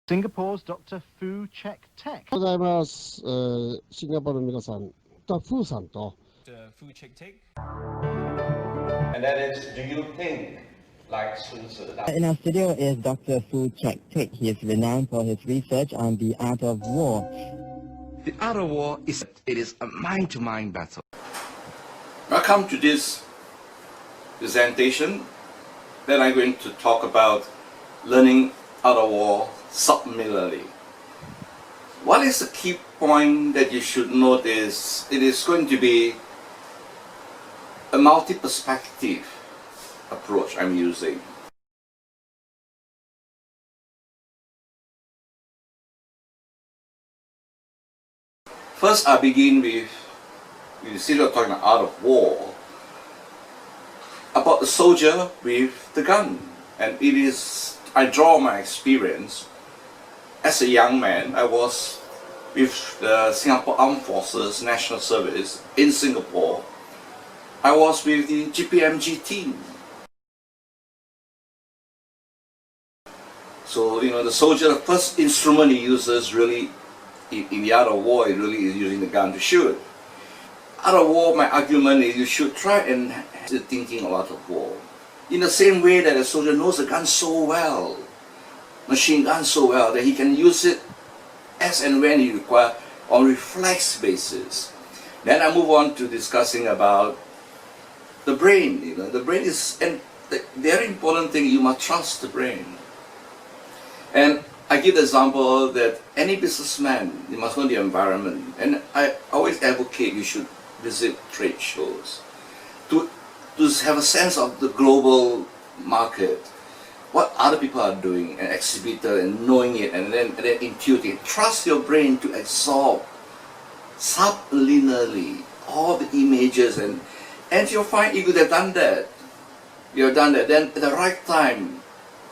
Singapore's Dr. Fu Check Tech. ございます。シンガポールの皆さん、ダフーさんと Fu Check Tech. And that is, do you think like Sun Tzu? In our studio is Dr. Fu Check Tech. He is renowned for his research on the art of war. The art of war is a mind-to-mind battle. Welcome to this presentation. Then I'm going to talk about learning art of war subliminally. What is the key point that you should note is it is going to be a multi-perspective approach I'm using. First, I begin with, instead of talking about art of war, about the soldier with the gun. And it is, I draw my experience. As a young man, I was with the Singapore Armed Forces National Service in Singapore. I was with the GPMG team. So, the soldier, the first instrument he uses really, in the art of war, he really is using the gun to shoot. Art of war, my argument is you should try and thinking of art of war. In the same way that a soldier knows the gun so well, machine gun so well, that he can use it as and when he requires on reflex basis. Then I move on to discussing about the brain. The brain is, and the very important thing, you must trust the brain. And I give the example that any businessman, you must know the environment. And I always advocate you should visit trade shows to have a sense of the global market, what other people are doing, and exhibitor, and knowing it, and then intuiting. Trust your brain to absorb subliminally all the images, and you'll find if you have done that, then at the right time,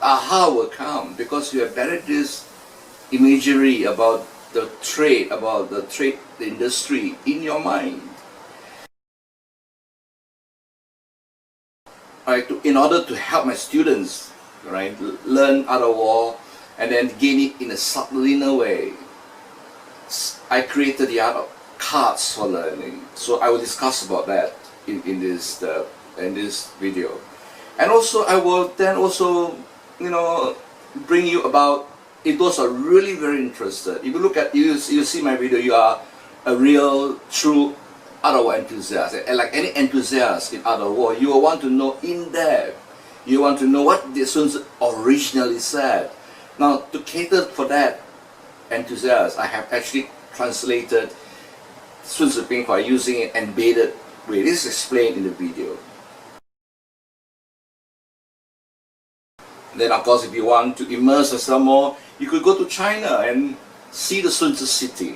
aha will come, because you have buried this imagery about the trade, the industry in your mind. Right, in order to help my students, right, learn art of war and then gain it in a subliminal way, I created the art of cards for learning. So I will discuss about that in this video, and also I will then also bring you about. If those are really very interested, if you look at you see my video, you are a real true art of war enthusiast, and like any enthusiast in art of war, you will want to know in depth. You want to know what the Sun Tzu originally said. Now, to cater for that enthusiast, I have actually translated Sun Tzu Pinghua using an embedded way. This is explained in the video. Then, of course, if you want to immerse yourself more, you could go to China and see the Sun Tzu city.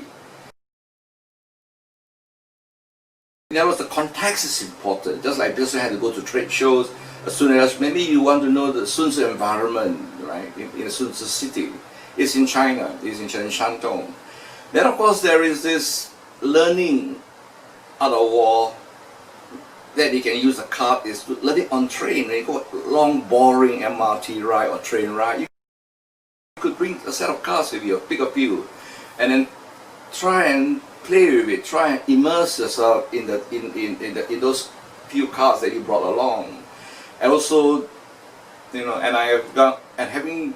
In other words, the context is important. Just like this, you had to go to trade shows. As soon as maybe you want to know the Sun Tzu environment, right, in Sun Tzu city. It's in China, it's in Shantung. Then of course there is this learning art of war that you can use a card is to learn it on train. When you go long boring MRT ride or train ride, you could bring a set of cards with you, pick a few, and then try and play with it, try and immerse yourself in those few cards that you brought along. And also, and I have got, and having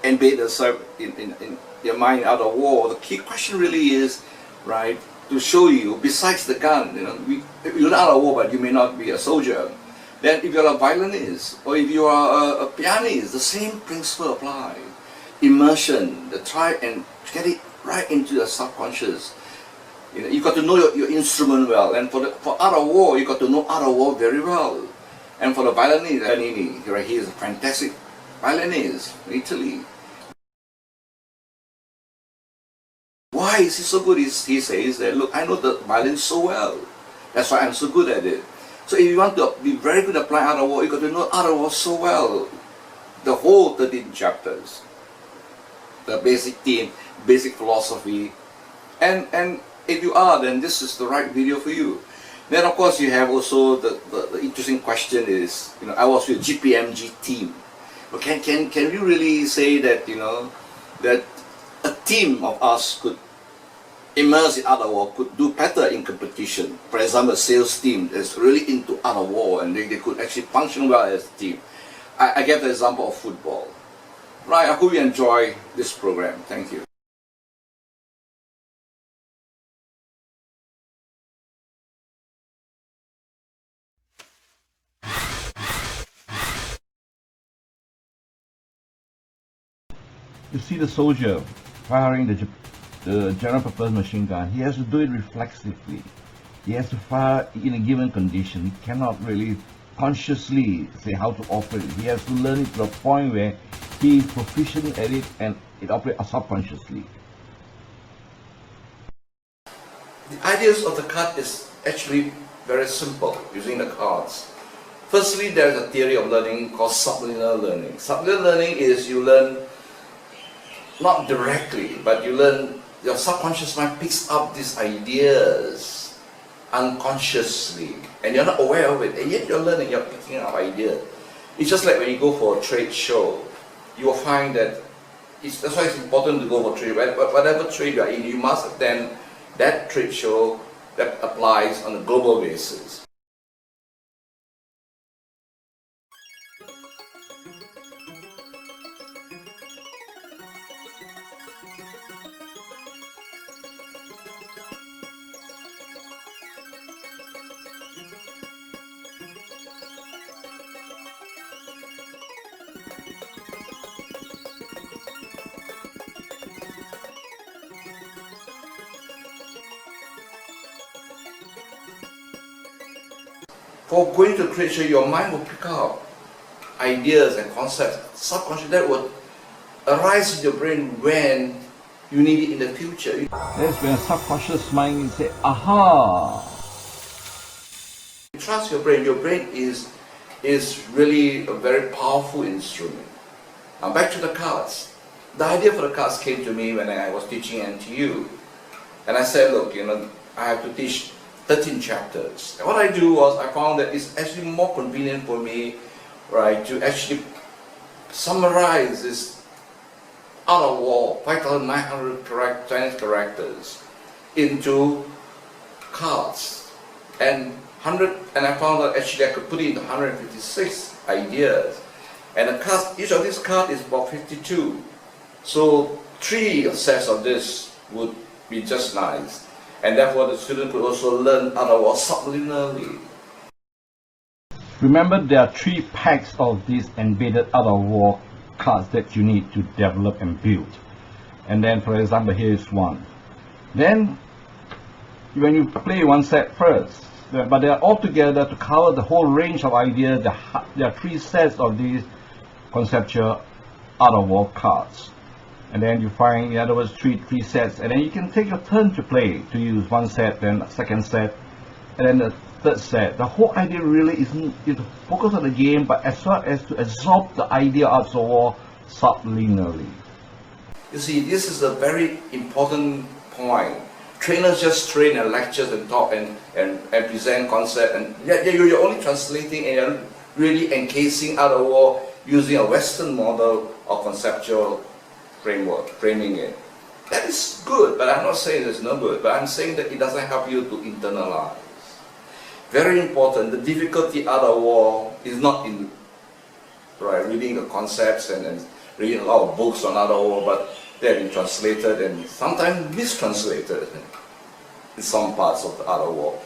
embedded yourself in your mind out of war, the key question really is, right, to show you, besides the gun, you're out of war, but you may not be a soldier. Then if you're a violinist, or if you are a pianist, the same principle apply. Immersion, try and get it right into the subconscious. You got to know your instrument well, and for art of war, you got to know art of war very well. And for the violinist, Bernini, right, he is a fantastic violinist from Italy. Why is he so good? He says that, look, I know the violin so well. That's why I'm so good at it. So if you want to be very good at applying art of war, you got to know art of war so well. The whole 13 chapters. The basic theme, basic philosophy. And if you are, then this is the right video for you. Then of course you have also the interesting question is, I was with GPMG team. But can you really say that that a team of us could immerse in art of war, could do better in competition. For example, a sales team that's really into art of war and they could actually function well as a team. I give the example of football. Right, I hope you enjoy this program. Thank you. You see the soldier firing the general purpose machine gun. He has to do it reflexively. He has to fire in a given condition. He cannot really consciously say how to operate it. He has to learn it to a point where he is proficient at it and it operates subconsciously. The ideas of the card is actually very simple using the cards. Firstly, there is a theory of learning called sublinear learning. Sublinear learning is you learn not directly, but you learn, your subconscious mind picks up these ideas unconsciously, and you're not aware of it, and yet you're learning, you're picking up ideas. It's just like when you go for a trade show, you will find that, that's why it's important to go for trade, whatever trade you are in, you must attend that trade show that applies on a global basis. For going to trade show, your mind will pick up ideas and concepts, subconsciously, that will arise in your brain when you need it in the future. That's when a subconscious mind say, aha! Trust your brain. Your brain is really a very powerful instrument. Now back to the cards. The idea for the cards came to me when I was teaching NTU. And I said, look, I have to teach 13 chapters. And what I do was, I found that it's actually more convenient for me, right, to actually summarize this Art of War, 5,900 Chinese characters, into cards. And I found that actually I could put it into 156 ideas. And the cards, each of these cards is about 52. So 3 sets of this would be just nice. And therefore the student could also learn Art of War subliminally. Remember, there are 3 packs of these embedded Art of War cards that you need to develop and build. And then, for example, here is one. Then, when you play one set first, but they are all together to cover the whole range of ideas, there are 3 sets of these conceptual Art of War cards. And then you find, in other words, three sets, and then you can take your turn to play, to use one set, then the second set, and then the third set. The whole idea really is to focus on the game, but as well as to absorb the idea of the war subliminally. You see, this is a very important point. Trainers just train and lectures and talk and present concept, and you're only translating and you're really encasing Art of War using a Western model of conceptual framework, framing it. That is good, but I'm not saying it's no good, but I'm saying that it doesn't help you to internalize. Very important, the difficulty Art of War is not in reading the concepts and reading a lot of books on Art of War, but they've been translated and sometimes mistranslated in some parts of the Art of War.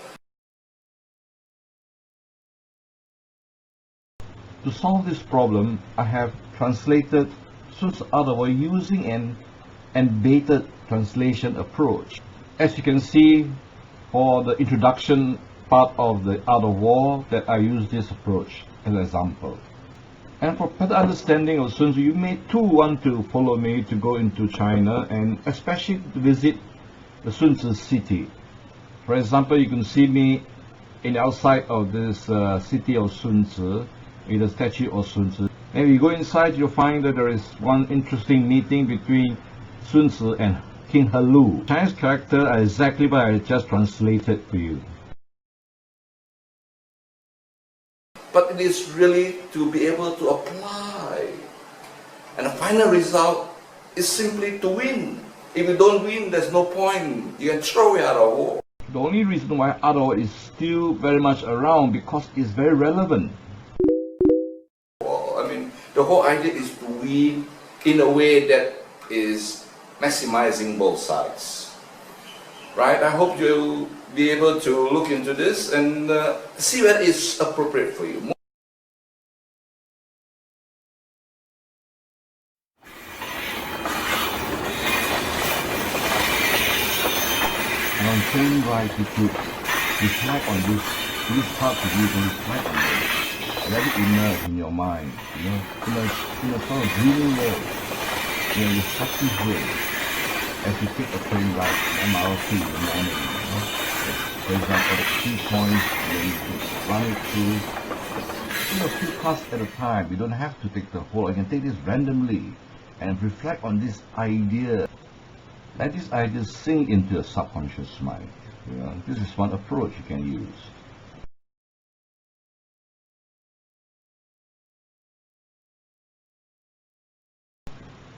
To solve this problem, I have translated Sun Tzu Art of War using an embedded translation approach. As you can see, for the introduction part of the Art of War, that I use this approach as an example. And for better understanding of Sun Tzu, you may too want to follow me to go into China and especially to visit the Sun Tzu city. For example, you can see me in the outside of this city of Sun Tzu, in the statue of Sun Tzu. And if you go inside, you'll find that there is one interesting meeting between Sun Tzu and King He Lu. Chinese characters are exactly what I just translated for you. But it is really to be able to apply. And the final result is simply to win. If you don't win, there's no point. You can throw it out of war. The only reason why Art of War is still very much around because it's very relevant. I mean, the whole idea is to win in a way that is maximizing both sides. Right? I hope you'll be able to look into this and see whether it's appropriate for you. And on train ride, you could reflect on this part of you can reflect on it. Let it immerse in your mind, in a sort of dreaming way, in a reflective way, as you take a train ride, MRT in the morning, For example, the key points, and then you could run it through, a few cars at a time. You don't have to take the whole, you can take this randomly, and reflect on this idea. Let this idea sink into your subconscious mind. This is one approach you can use.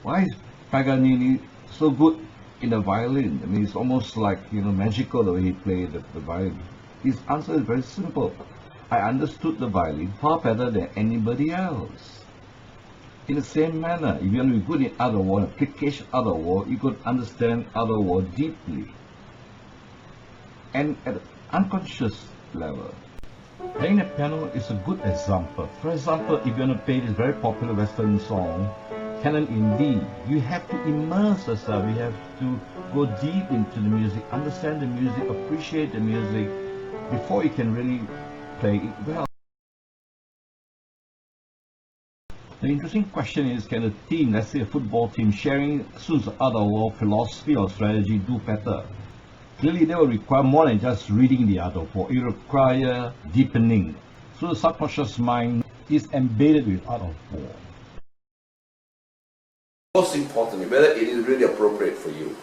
Why is Paganini so good in the violin? I mean, it's almost like, magical the way he played the violin. His answer is very simple. I understood the violin far better than anybody else. In the same manner, if you want to be good in Art of War, application Art of War, you could understand Art of War deeply. And at an unconscious level. Playing the piano is a good example. For example, if you want to play this very popular Western song, Canon in D, you have to immerse yourself, you have to go deep into the music, understand the music, appreciate the music, before you can really play it well. The interesting question is, can a team, let's say a football team, sharing Sun Tzu's Art of War philosophy or strategy do better? Clearly, they will require more than just reading the Art of War. It will require deepening. So the subconscious mind is embedded with Art of War. Most importantly, whether it is really appropriate for you.